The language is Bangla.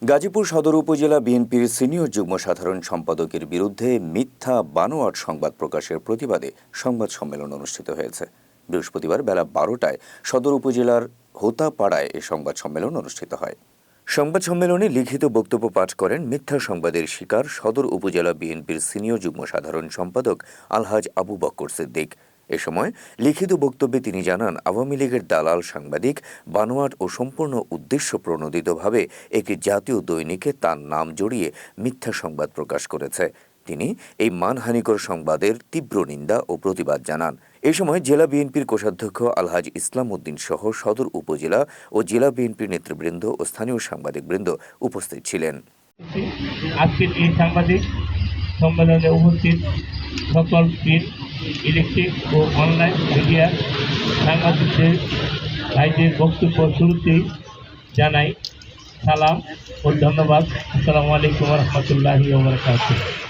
গাজীপুর সদর উপজেলা বিএনপির সিনিয়র যুগ্ম সাধারণ সম্পাদকের বিরুদ্ধে মিথ্যা বানোয়াট সংবাদ প্রকাশের প্রতিবাদে সংবাদ সম্মেলন অনুষ্ঠিত হয়েছে। বৃহস্পতিবার বেলা ১২টায় সদর উপজেলার হোতাপাড়ায় এ সংবাদ সম্মেলন অনুষ্ঠিত হয়। সংবাদ সম্মেলনে লিখিত বক্তব্য পাঠ করেন মিথ্যা সংবাদের শিকার সদর উপজেলা বিএনপির সিনিয়র যুগ্ম সাধারণ সম্পাদক আলহাজ আবু বক্কর সিদ্দিক। এ সময় লিখিত বক্তব্যে তিনি জানান, আওয়ামী লীগের দালাল সাংবাদিক বানোয়াট ও সম্পূর্ণ উদ্দেশ্য প্রণোদিতভাবে একটি জাতীয় দৈনিকে তার নাম জড়িয়ে মিথ্যা সংবাদ প্রকাশ করেছে। তিনি এই মানহানিকর সংবাদের তীব্র নিন্দা ও প্রতিবাদ জানান। এ সময় জেলা বিএনপির কোষাধ্যক্ষ আলহাজ ইসলাম উদ্দিন সহ সদর উপজেলা ও জেলা বিএনপির নেতৃবৃন্দ ও স্থানীয় সাংবাদিকবৃন্দ উপস্থিত ছিলেন। আজকের এই সাংবাদিক সম্মেলনে উপস্থিত সকল প্রিন্ট, ইলেকট্রিক ও অনলাইন মিডিয়া সাংবাদিকদের ভাইদের বক্তব্য শুরুতেই জানাই সালাম ও ধন্যবাদ। আসসালামু আলাইকুম ওয়া রাহমাতুল্লাহি ওয়া বারাকাতুহু।